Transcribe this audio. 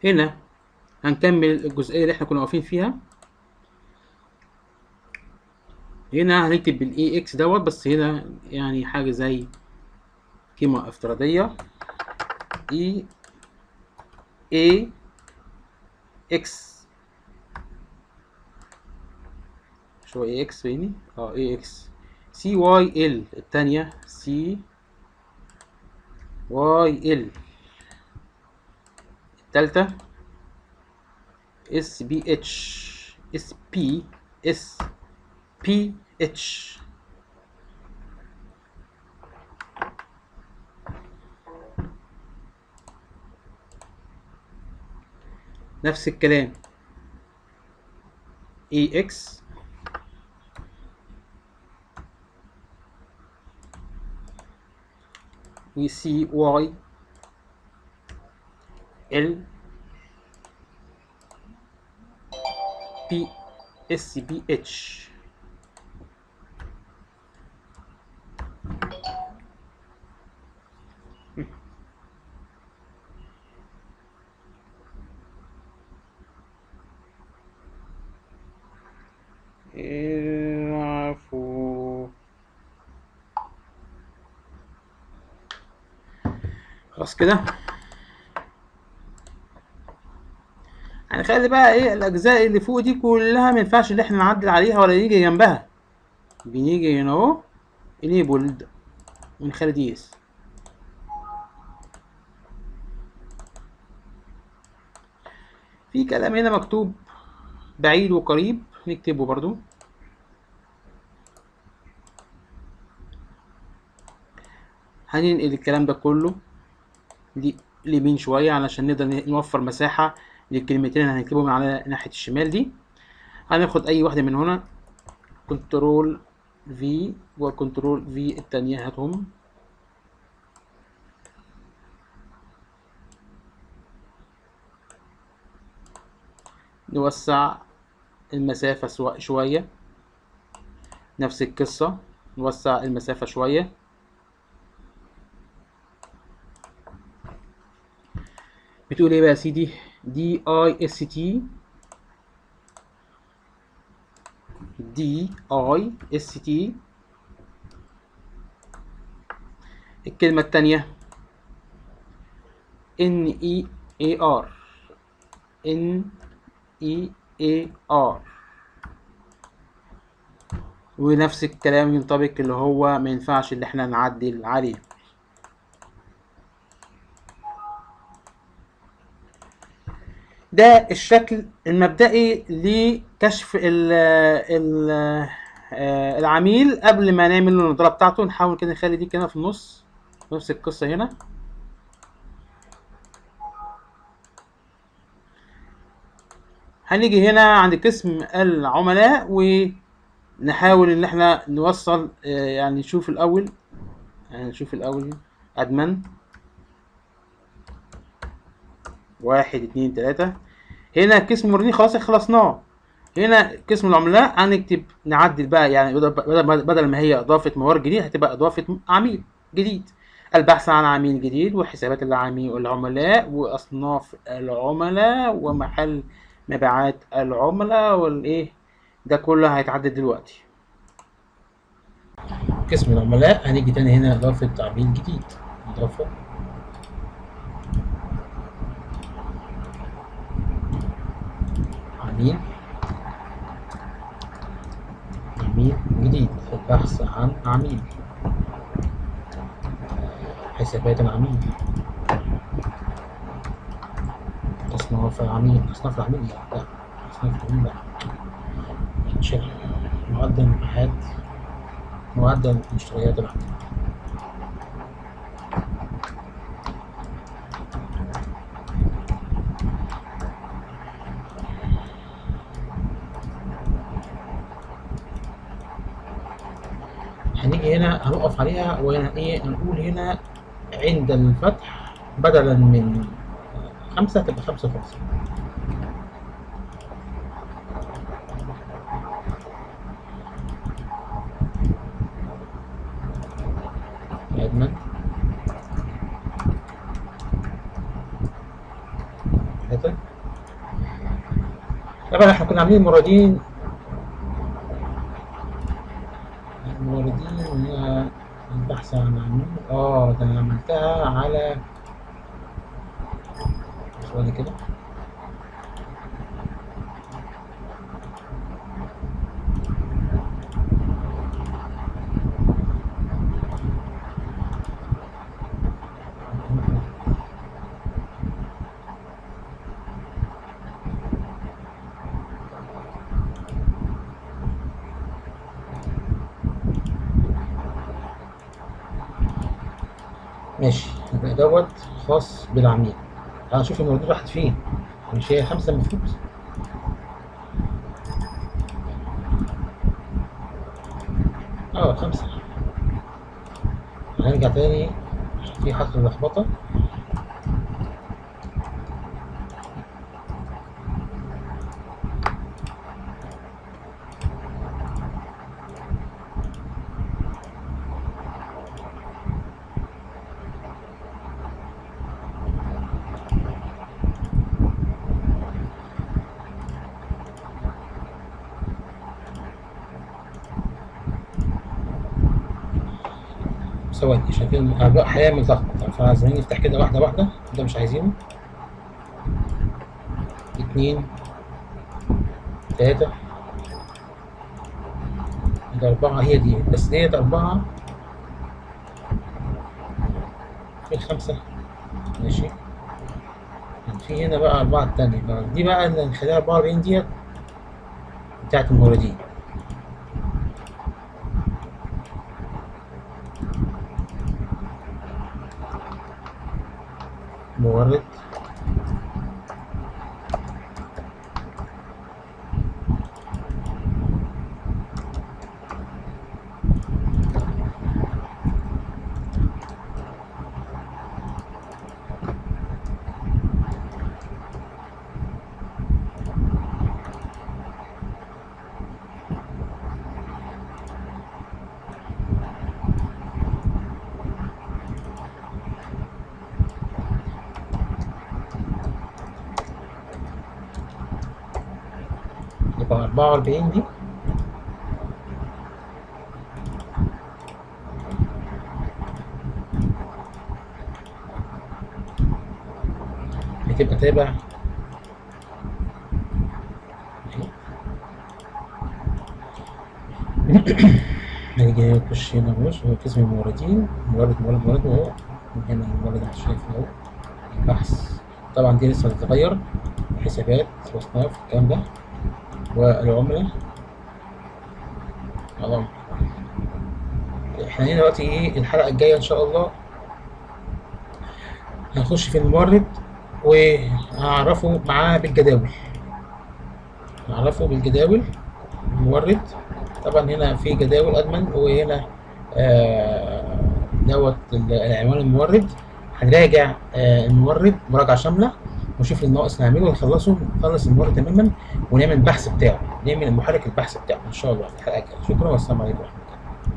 هنا هنكمل الجزئية اللي احنا كنا واقفين فيها. هنا هنكتب بالاي اكس دوت، بس هنا يعني حاجة زي قيمة افتراضية اي اي اكس، شو اي اكس فيني اي اكس سي واي ال، التانية سي واي ال، التالتة اس بي اتش، اس بي اتش. نفس الكلام اي اكس و سي واي ال بي اس بي اتش. عفو. خلاص كده. هنخلي بقى ايه الاجزاء اللي فوق دي كلها ما ينفعش ان احنا نعدل عليها ولا نيجي جنبها. بنيجي هنا اهو انيبلد ونخلي دي يس. في كلام هنا مكتوب بعيد وقريب نكتبه برضو. هننقل الكلام ده كله اليمين شوية علشان نقدر نوفر مساحة للكلمتين اللي هنكتبهم على ناحية الشمال دي. هناخد أي واحدة من هنا، كنترول في وكنترول في التانية هاتهم. نوسع المسافة شوية، نفس القصة نوسع المسافة شوية. بتقول ايه بقى يا سيدي؟ دي اي اس تي، دي اي اس تي. الكلمة التانية ان اي اي ار، ان اي اي ار. ونفس الكلام ينطبق اللي هو ما ينفعش اللي احنا نعدل عليه. ده الشكل المبدئي لكشف العميل قبل ما نعمل له النظاره بتاعته. نحاول كده نخلي دي كده في النص، نفس القصه هنا. هنيجي هنا عند قسم العملاء ونحاول ان احنا نوصل يعني نشوف الاول ادمن 1 2 3. هنا قسم الموردين خلاص خلصناه. هنا قسم العملاء هنكتب نعدل بقى، يعني بدل ما هي اضافه موارد جديد هتبقى اضافه عميل جديد. البحث عن عميل جديد وحسابات العميل والعملاء واصناف العملاء ومحل مبيعات العملاء والايه ده كله هيتعدل دلوقتي. قسم العملاء هنيجي تاني هنا اضافه عميل جديد، اضافه عميل جديد. البحث عن عميل، حسابات العميل، أصناف العميل لا أصناف العميل لا ينشر معدل مبيعات، معدل مشتريات العميل. هنيجي هنا هنقف عليها ونقول هنا عند الفتح بدلا من 5 تبقى 55. أدمن 3 طبعا احنا كنا عاملين الموردين البحث عن عميل. ده انا عملتها على ثواني كده. ماشي، يبقى دوت خاص بالعميل. تعال نشوف الموردين راحت فين. مش هي 5 المفروض؟ اه 5. هنرجع تاني في حصر اللخبطة. ثواني، شايفين الأعضاء هيعمل لخبطة، فعايزين نفتح كده واحدة واحدة. ده مش عايزينه. 2 3 ده 4. هي دي بس ديت 4 في 5. ماشي. في هنا بقى 4 التانية بقى. دي بقى اللي نخليها 44 ديت بتاعت الموردين. مورد يبقى 44 دي بتبقى تابع. نيجي نخش هنا. بص، هو قسم الموردين. مورد اهو. هنا المورد شايف اهو. البحث طبعا دي لسه هتتغير. حسابات واصناف الكلام ده والعملة. احنا هنا دلوقتي ايه الحلقة الجاية ان شاء الله هنخش في المورد وهعرفه معاه بالجداول. المورد طبعا هنا في جداول ادمن، وهنا دوت العنوان المورد. هنراجع المورد مراجعة شاملة ونشوف الناقص نعمله ونخلصه. نخلص المورد تماما ونعمل البحث بتاعه، نعمل محرك البحث بتاعه ان شاء الله في الحلقة الجاية. شكرا والسلام عليكم.